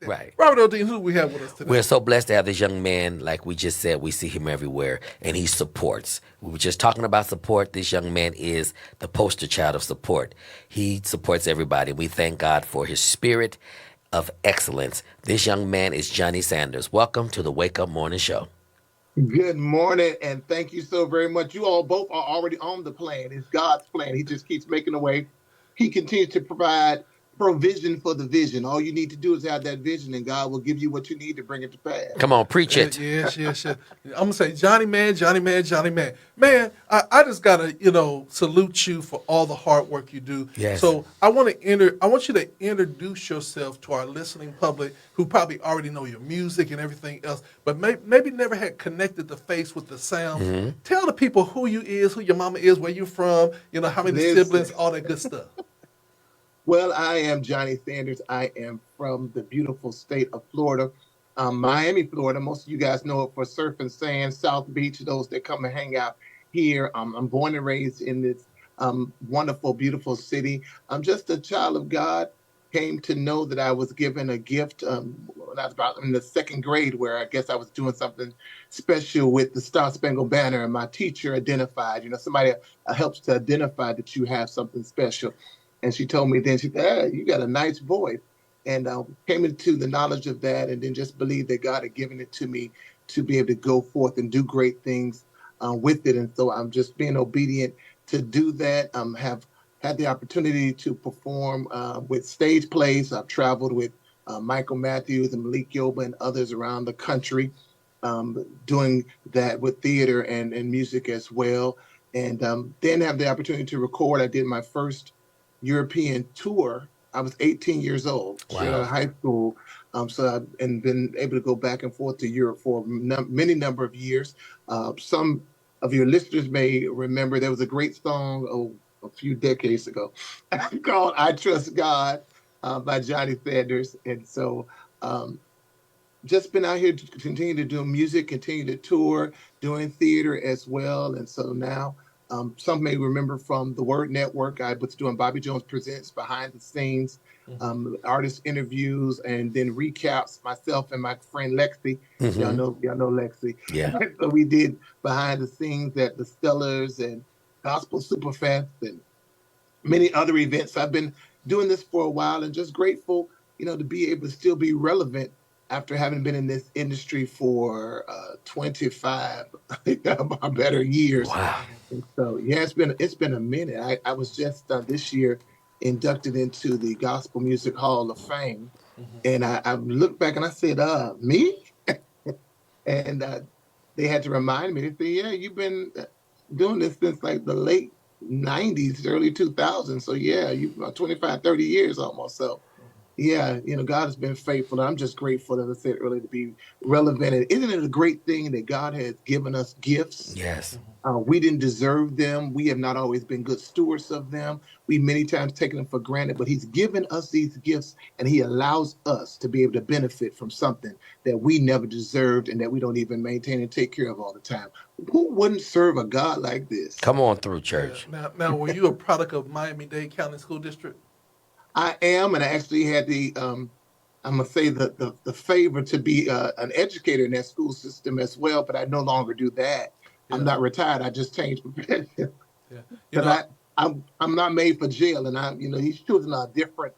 that. Right. Robert O'Dean, who do we have with us today? We're so blessed to have this young man. Like we just said, we see him everywhere, and he supports. We were just talking about support. This young man is the poster child of support. He supports everybody. We thank God for his spirit of excellence. This young man is Johnny Sanders. Welcome to the Wake Up Morning Show. Good morning, and thank you so very much. You all both are already on the plan. It's God's plan. He just keeps making a way. He continues to provide provision for the vision. All you need to do is have that vision, and God will give you what you need to bring it to pass. Come on, preach it. Yes. I'm gonna say, Johnny man, Johnny man, Johnny man. Man, I just gotta, salute you for all the hard work you do. Yes. So I want you to introduce yourself to our listening public who probably already know your music and everything else, but maybe never had connected the face with the sound. Mm-hmm. Tell the people who you is, who your mama is, where you from, how many Listen. siblings, all that good stuff. Well, I am Johnny Sanders. I am from the beautiful state of Florida, Miami, Florida. Most of you guys know it for surf and sand, South Beach, those that come and hang out here. I'm born and raised in this wonderful, beautiful city. I'm just a child of God. Came to know that I was given a gift when I was about in the second grade, where I guess I was doing something special with the Star Spangled Banner, and my teacher identified, somebody helps to identify that you have something special. And she told me then, she said, hey, you got a nice voice. And came into the knowledge of that, and then just believed that God had given it to me to be able to go forth and do great things with it. And so I'm just being obedient to do that. Have had the opportunity to perform with stage plays. I've traveled with Michael Matthews and Malik Yoba and others around the country, doing that with theater and music as well. And then have the opportunity to record. I did my first European tour. I was 18 years old, straight out of high school. So I've been able to go back and forth to Europe for many number of years. Some of your listeners may remember there was a great song a few decades ago called "I Trust God" by Johnny Sanders, and so just been out here to continue to do music, continue to tour, doing theater as well, and so now. Some may remember from the Word Network, I was doing Bobby Jones Presents behind the scenes, artist interviews, and then recaps, myself and my friend Lexi. Mm-hmm. Y'all know Lexi. Yeah. So we did behind the scenes at the Stellars and Gospel Superfest and many other events. I've been doing this for a while and just grateful, to be able to still be relevant after having been in this industry for 25 or better years. Wow. And so, yeah, it's been a minute. I was just this year inducted into the Gospel Music Hall of Fame. And I looked back and I said, me? And they had to remind me. They said, yeah, you've been doing this since like the late 90s, early 2000s. So, yeah, you've 25, 30 years almost. So, yeah, God has been faithful. I'm just grateful, as I said earlier, to be relevant. And isn't it a great thing that God has given us gifts? Yes. We didn't deserve them. We have not always been good stewards of them. We many times taken them for granted, but he's given us these gifts and he allows us to be able to benefit from something that we never deserved and that we don't even maintain and take care of all the time. Who wouldn't serve a God like this? Come on through, church. Now, were you a product of Miami-Dade County School District? I am, and I actually had the I'm gonna say the favor to be an educator in that school system as well, but I no longer do that. Yeah. I'm not retired. I just changed profession. Yeah. Because I'm not made for jail, and these children are different.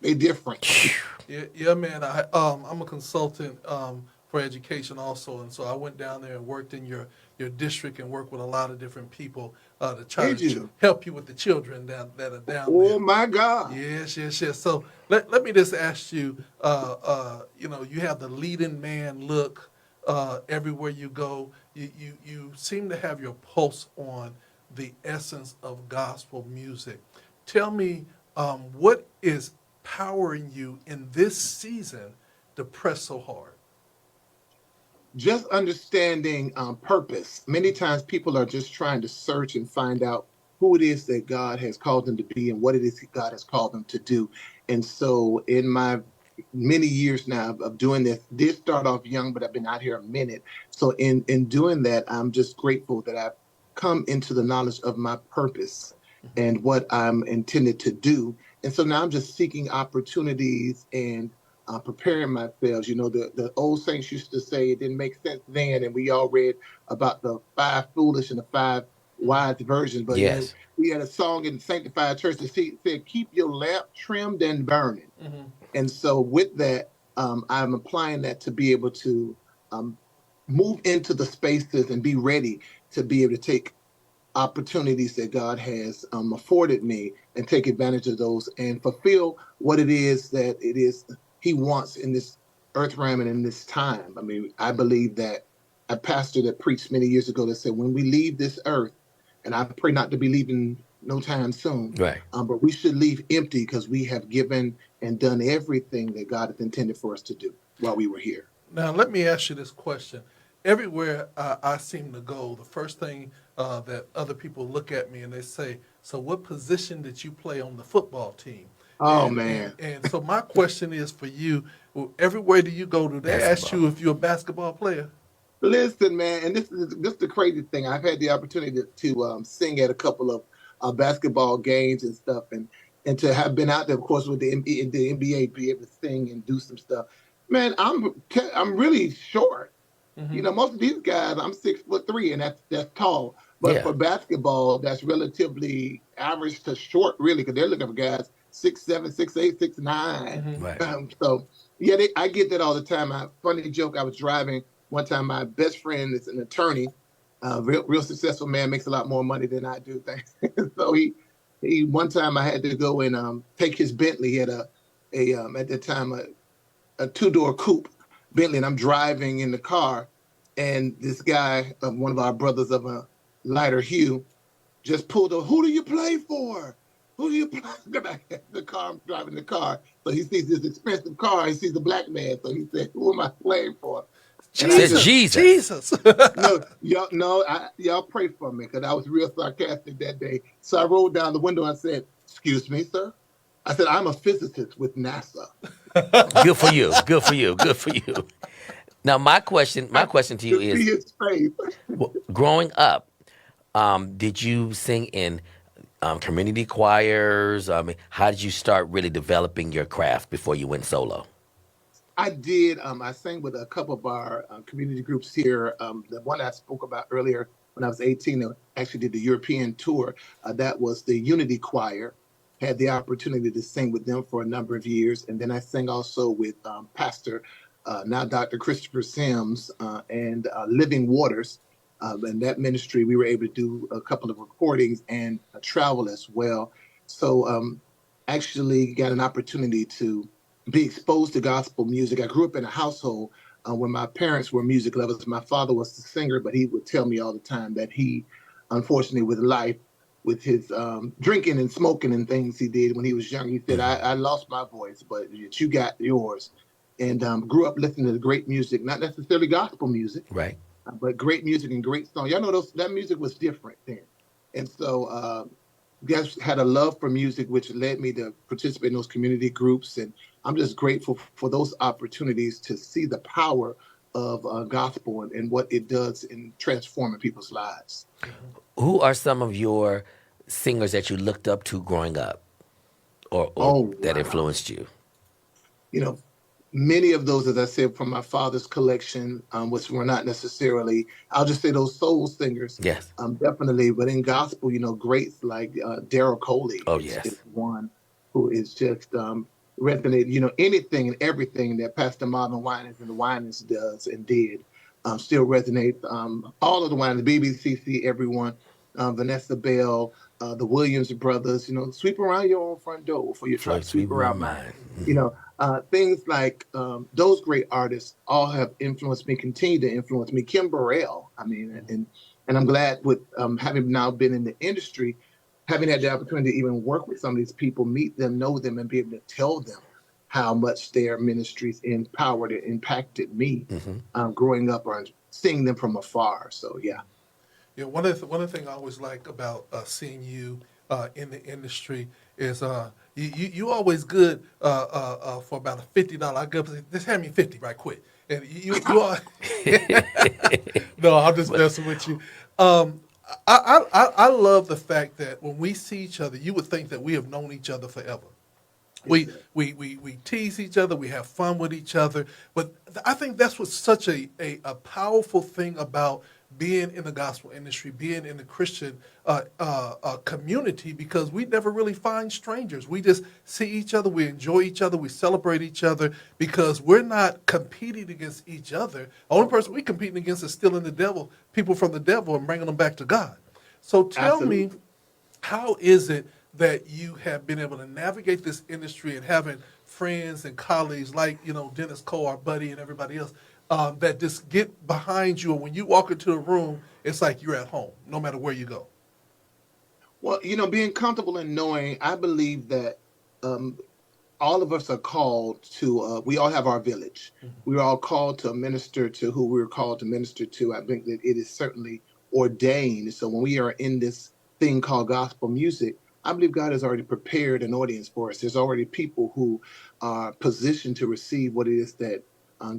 They're different. Yeah, man. I'm a consultant for education also, and so I went down there and worked in your district and worked with a lot of different people to try to help you with the children that are down there. Oh my God! Yes. So let me just ask you. You have the leading man look everywhere you go. You seem to have your pulse on the essence of gospel music. Tell me what is powering you in this season to press so hard? Just understanding purpose. Many times people are just trying to search and find out who it is that God has called them to be and what it is that God has called them to do. And so in my many years now of doing this, did start off young, but I've been out here a minute. So in doing that, I'm just grateful that I've come into the knowledge of my purpose and what I'm intended to do. And so now I'm just seeking opportunities and preparing myself. You know, the old saints used to say it didn't make sense then, and we all read about the five foolish and the five wise virgins. But you know, Yes. we had a song in Sanctified Church that said, "Keep your lamp trimmed and burning." Hmm. And so, with that, I'm applying that to be able to um, move into the spaces and be ready to be able to take opportunities that God has afforded me and take advantage of those and fulfill what it is that it is He wants in this earth realm and in this time. I mean, I believe that a pastor that preached many years ago that said, when we leave this earth, and I pray not to be leaving no time soon, Right. but we should leave empty because we have given and done everything that God has intended for us to do while we were here. Now, let me ask you this question. Everywhere I seem to go, the first thing that other people look at me and they say, "So, what position did you play on the football team?" Oh And and man. and so my question is for you: everywhere do you go, do they ask Basketball. you if you're a basketball player? Listen, man, and this is the crazy thing. I've had the opportunity to sing at a couple of basketball games and stuff, and to have been out there, of course, with the NBA, be able to sing and do some stuff. Man, I'm really short. You Hmm. know, most of these guys, I'm 6'3", and that's tall. But Yeah. for basketball, that's relatively average to short, really, because they're looking for guys 6'7", 6'8", 6'9". Hmm. Right. So yeah, I get that all the time. Funny joke. I was driving one time. My best friend is an attorney, real successful man, makes a lot more money than I do. Thanks. So he one time I had to go and take his Bentley. He had a at the time a two-door coupe Bentley, and I'm driving in the car, and this guy, one of our brothers of a lighter hue, just pulled a, "Who do you play for? Who do you play?" The car, I'm driving the car, so he sees this expensive car. He sees a black man, so he said, "Who am I playing for?" And I Said just, Jesus, Jesus. Jesus. no, y'all, no, y'all pray for me because I was real sarcastic that day. So I rolled down the window and I said, "Excuse me, sir." I said, "I'm a physicist with NASA." Good for you. Good for you. Good for you. Now, my question to you To see is, his face. growing up, did you sing in community choirs? I mean, how did you start really developing your craft before you went solo? I did. I sang with a couple of our community groups here. The one I spoke about earlier when I was 18, I actually did the European tour. That was the Unity Choir. Had the opportunity to sing with them for a number of years. And then I sang also with Pastor, now Dr. Christopher Sims, and Living Waters. And that ministry, we were able to do a couple of recordings and travel as well. So actually got an opportunity to be exposed to gospel music. I grew up in a household where my parents were music lovers. My father was the singer, but he would tell me all the time that he, unfortunately, with life, with his drinking and smoking and things he did when he was young, he said, Hmm. I lost my voice, but you got yours. And grew up listening to great music, not necessarily gospel music, Right. but great music and great songs. Y'all know that music was different then. And so guess had a love for music, which led me to participate in those community groups. And I'm just grateful for those opportunities to see the power of gospel and what it does in transforming people's lives. Who are some of your singers that you looked up to growing up, or Oh, that wow. influenced you? You know, many of those, as I said, from my father's collection, which were not necessarily, I'll just say those soul singers, Yes. definitely. But in gospel, greats like Daryl Coley Oh, is yes. one who is just resonated. Anything and everything that Pastor Marvin Winans and the Winans does and did still resonates. All of the Winans, BBCC, everyone, Vanessa Bell, the Williams brothers, sweep around your own front door before you try For to sweet sweep my around mine. mind. Things like those great artists all have influenced me, continue to influence me. Kim Burrell, I mean, and I'm glad with having now been in the industry, having had the opportunity to even work with some of these people, meet them, know them, and be able to tell them how much their ministries empowered and impacted me Hmm. growing up or seeing them from afar. So yeah. Yeah, one of the things I always like about seeing you in the industry is you always good for about a $50. I go just hand me 50 right quick, and you are no, I'm just But messing with you. Um, I love the fact that when we see each other, you would think that we have known each other forever. Yes, We sir. we tease each other. We have fun with each other. But I think that's what's such a powerful thing about being in the gospel industry, being in the Christian community, because we never really find strangers. We just see each other, we enjoy each other, we celebrate each other because we're not competing against each other. The only person we're competing against is stealing the devil, people from the devil, and bringing them back to God. So tell me, Absolutely. how is it that you have been able to navigate this industry and having friends and colleagues like, Dennis Cole, our buddy, and everybody else, that just get behind you, and when you walk into a room, it's like you're at home, no matter where you go. Well, being comfortable in knowing, I believe that um, all of us are called to, we all have our village. We're all called to minister to who we're called to minister to. I think that it is certainly ordained. So when we are in this thing called gospel music, I believe God has already prepared an audience for us. There's already people who are positioned to receive what it is that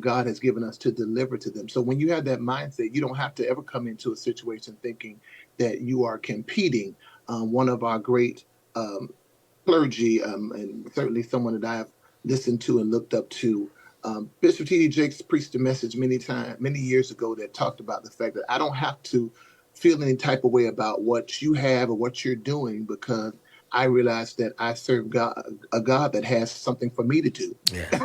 God has given us to deliver to them. So when you have that mindset, you don't have to ever come into a situation thinking that you are competing. One of our great um, clergy, and certainly someone that I have listened to and looked up to. Bishop T.D. Jakes preached a message many years ago that talked about the fact that I don't have to feel any type of way about what you have or what you're doing because I realize that I serve God, a God that has something for me to do. Yes.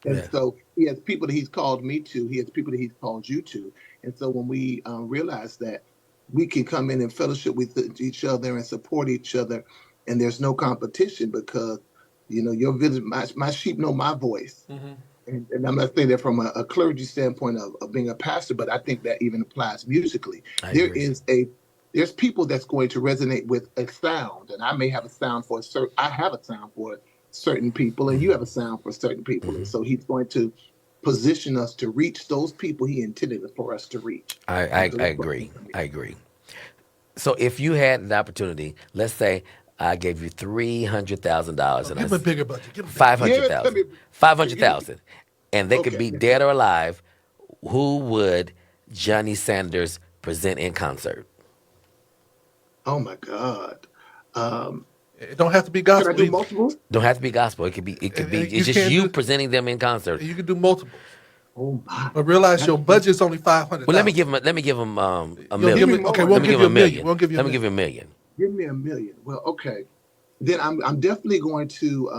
And Yeah. so he has people that he's called me to. He has people that he's called you to. And so when we realize that we can come in and fellowship with each other and support each other, and there's no competition because your village, my sheep know my voice. Hmm. And I'm not saying that from a clergy standpoint of being a pastor, but I think that even applies musically. I There agree. is there's people that's going to resonate with a sound, and I may have a sound for a certain. I have a sound for certain people, and you Hmm. have a sound for certain people, and Hmm. so he's going to position us to reach those people he intended for us to reach. And so I that's what I agree. think for me. I agree. So if you had the opportunity, let's say I gave you $300,000 Oh, and I give him a bigger budget. Give him a bigger five budget. hundred Give it to me. thousand, five hundred Give me. thousand, and they could Okay. be dead or alive, who would Johnny Sanders present in concert? Oh my God. Um, It don't have to be can I gospel do either, multiple? Don't have to be gospel. It could be. It could be. and you It's just can you do. presenting them in concert. You can do multiples, Oh my. but realize That's, your budget's only five hundred Well, let me thousand. give him. Let me give him a You'll give give me me million. okay. more. We'll Let me Now. give give you him a a million. million. We'll give you a Let me give million. him a million. Give me a million. Well, okay. Then I'm definitely going to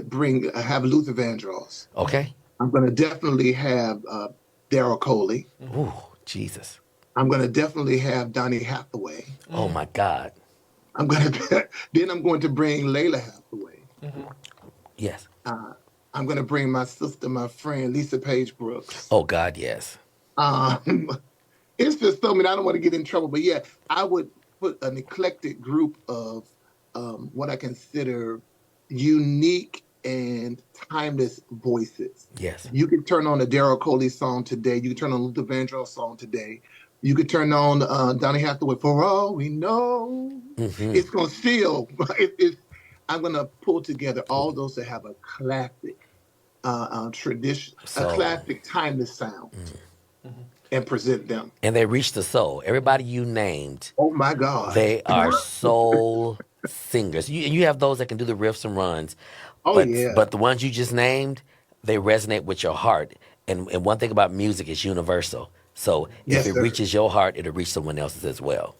bring have Luther Vandross. Okay. I'm going to definitely have Daryl Coley. Hmm. Ooh, Jesus. I'm going to definitely have Donnie Hathaway. Oh my God. I'm going to then I'm going to bring Layla Hathaway. Hmm. Yes. Uh, I'm going to bring my sister, my friend Lisa Page Brooks. Oh God. Yes. Um, it's just so many. I don't want to get in trouble, but yeah, I would put an eclectic group of what I consider unique and timeless voices. Yes. You could turn on a Daryl Coley song today. You could turn on a Luther Vandross song today. You could turn on Donny Hathaway. For all we know, Hmm. it's gonna still. I'm gonna pull together all those that have a classic tradition, a So, classic timeless sound, mm. and present them. And they reach the soul. Everybody you named, Oh my God. they are soul singers. You have those that can do the riffs and runs, Oh yeah. but the ones you just named, they resonate with your heart. And one thing about music is universal. So if Yes, it sir. reaches your heart, it'll reach someone else's as well.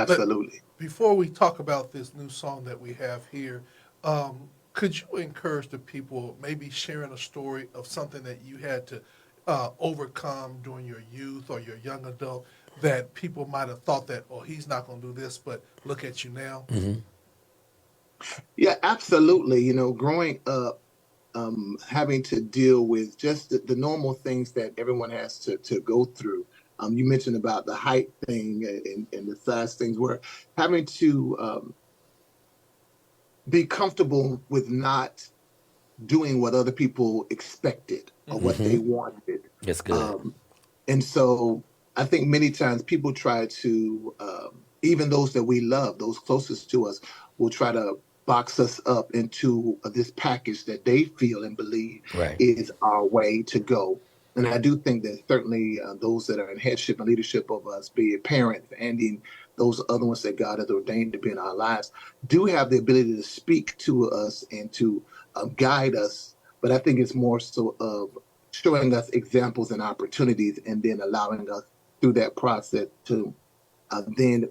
Let, Absolutely. before we talk about this new song that we have here, could you encourage the people, maybe sharing a story of something that you had to overcome during your youth or your young adult, that people might have thought that, oh, he's not going to do this, but look at you now? Hmm. Yeah, absolutely. Growing up, having to deal with just the normal things that everyone has to go through. You mentioned about the height thing and the size things, where having to be comfortable with not doing what other people expected or Hmm. what they Hmm. wanted. It's good. Um, and so I think many times people try to, even those that we love, those closest to us, will try to box us up into this package that they feel and believe Right. is our way to go. And I do think that certainly those that are in headship and leadership of us, be it parents and those other ones that God has ordained to be in our lives, do have the ability to speak to us and to guide us. But I think it's more so of showing us examples and opportunities, and then allowing us through that process to then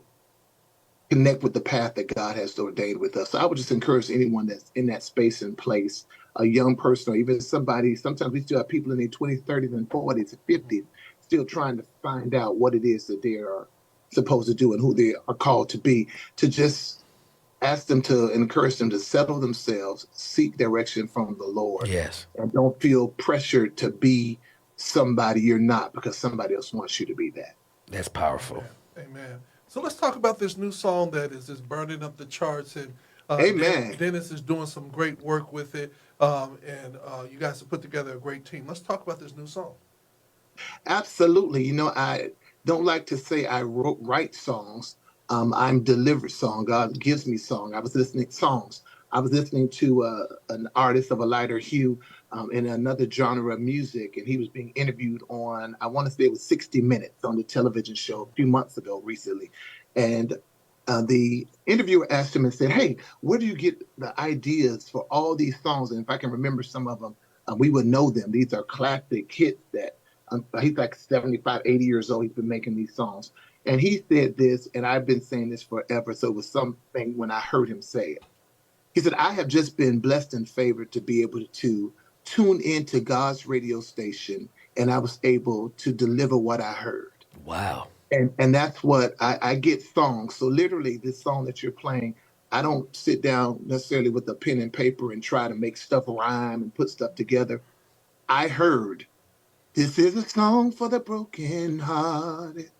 connect with the path that God has ordained with us. So I would just encourage anyone that's in that space and place, a young person or even somebody, sometimes we still have people in their 20s, 30s, and 40s, and 50s, still trying to find out what it is that they are supposed to do and who they are called to be, to just ask them to encourage them to settle themselves, seek direction from the Lord, Yes. and don't feel pressured to be somebody you're not because somebody else wants you to be that. That's powerful. Amen. Amen. So let's talk about this new song that is just burning up the charts, and Amen. Dennis is doing some great work with it, and you guys have put together a great team. Let's talk about this new song. Absolutely. I don't like to say write songs. I'm delivered song. God gives me song. I was listening to an artist of a lighter hue in another genre of music, and he was being interviewed on, I want to say it was 60 Minutes on the television show a few months ago recently. And the interviewer asked him and said, "Hey, where do you get the ideas for all these songs? And if I can remember some of them, we would know them. These are classic hits that he's like 75, 80 years old. He's been making these songs." And he said this, and I've been saying this forever. So it was something when I heard him say it. He said, "I have just been blessed and favored to be able to tune into God's radio station, and I was able to deliver what I heard." Wow. And that's what I get songs. So literally this song that you're playing, I don't sit down necessarily with a pen and paper and try to make stuff rhyme and put stuff together. I heard, "This is a song for the broken hearted.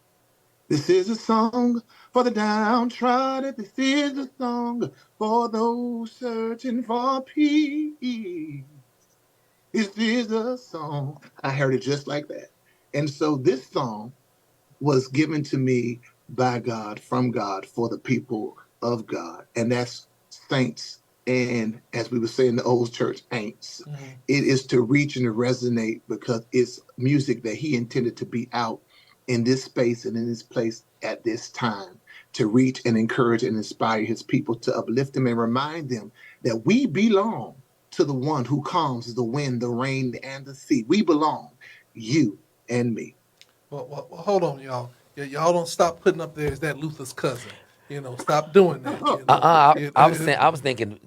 This is a song for the downtrodden. This is a song for those searching for peace. This is a song." I heard it just like that. And so this song was given to me by God, from God, for the people of God. And that's saints. And as we would say in the old church, ain'ts. Mhm. It is to reach and to resonate because it's music that he intended to be out in this space and in this place at this time, to reach and encourage and inspire his people, to uplift them and remind them that we belong to the one who calms the wind, the rain, and the sea. We belong, you and me. Well, hold on, y'all. Y'all don't stop putting up there. Is that Luther's cousin? Stop doing that. I was thinking,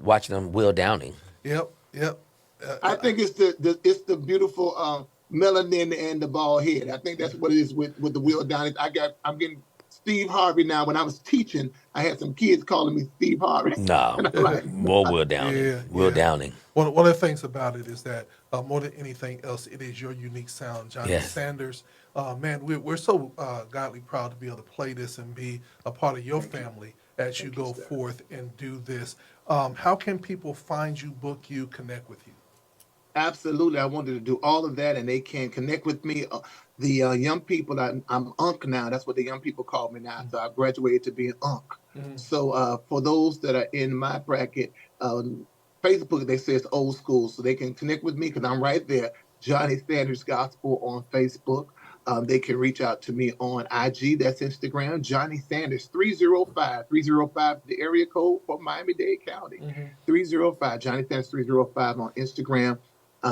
watching them Will Downing. Yep, yep. Uh, I uh, think it's the beautiful melanin and the bald head. I think that's what it is with the Will Downing. I'm getting Steve Harvey now. When I was teaching, I had some kids calling me Steve Harvey, No, and I'm like, more Will Downing. yeah, Will yeah. Downing. One of the things about it is that more than anything else, it is your unique sound, Johnny Yes. Sanders. Man, we're so godly proud to be able to play this and be a part of your thank you, family as you thank you, go sir. forth and do this. How can people find you, book you, connect with you? Absolutely. I wanted to do all of that, and they can connect with me. The young people, I'm Unc now. That's what the young people call me now. So I graduated to be an Unc. Mm-hmm. So for those that are in my bracket, Facebook, they say it's old school. So they can connect with me because I'm right there. Johnny Sanders Gospel on Facebook. They can reach out to me on IG. That's Instagram. Johnny Sanders 305. 305 the area code for Miami-Dade County. Mm-hmm. 305. Johnny Sanders 305 on Instagram.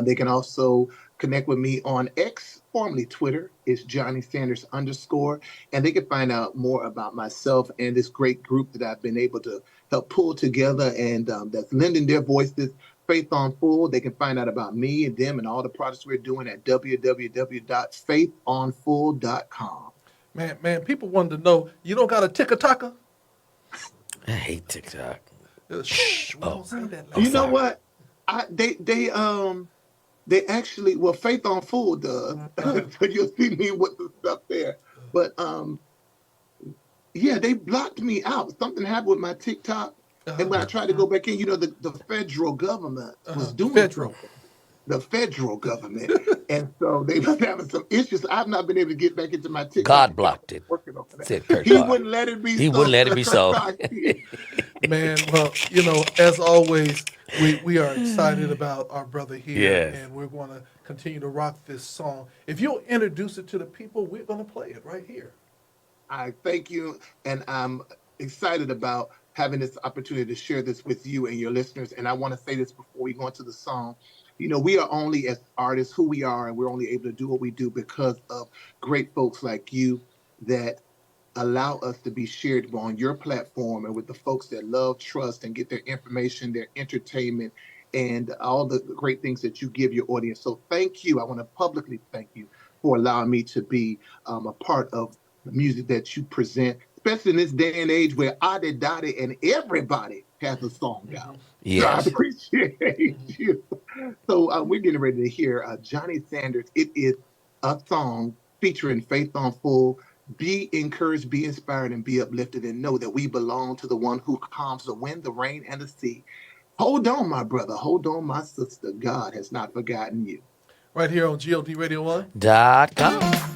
They can also connect with me on X, formerly Twitter. It's Johnny Sanders _. And they can find out more about myself and this great group that I've been able to help pull together, and that's lending their voices. Faith on Full. They can find out about me and them and all the projects we're doing at www.faithonfull.com. Man, people wanted to know, you don't got a ticker-tacker? I hate TikTok. Shh, we Oh, don't say that I'm You loud. know sorry. what? They actually, well, Faith on Full does. Uh-huh. So you'll see me with the stuff there. But yeah, they blocked me out. Something happened with my TikTok. And Uh-huh. when I tried to go back in, the federal government was Uh-huh. The doing federal. something. The federal government. And so they was having some issues. I've not been able to get back into my TikTok God account. blocked it, Working on that. said Kurt He Carr. wouldn't let it be He wouldn't so. let it be so. Man, well, as always, we are excited about our brother here, Yes. and we're going to continue to rock this song. If you'll introduce it to the people, we're going to play it right here. I thank you, and I'm excited about having this opportunity to share this with you and your listeners. And I want to say this before we go into the song. You know, we are only as artists who we are, and we're only able to do what we do because of great folks like you that allow us to be shared on your platform and with the folks that love, trust, and get their information, their entertainment, and all the great things that you give your audience. So thank you. I want to publicly thank you for allowing me to be a part of the music that you present, especially in this day and age where Adi Dottie and everybody has a song out. So I Yes. appreciate you. So we're getting ready to hear Johnny Sanders. It is a song featuring Faith on Full. Be encouraged, be inspired, and be uplifted, and know that we belong to the one who calms the wind, the rain, and the sea. Hold on, my brother. Hold on, my sister. God has not forgotten you. Right here on GOD Radio 1. .com.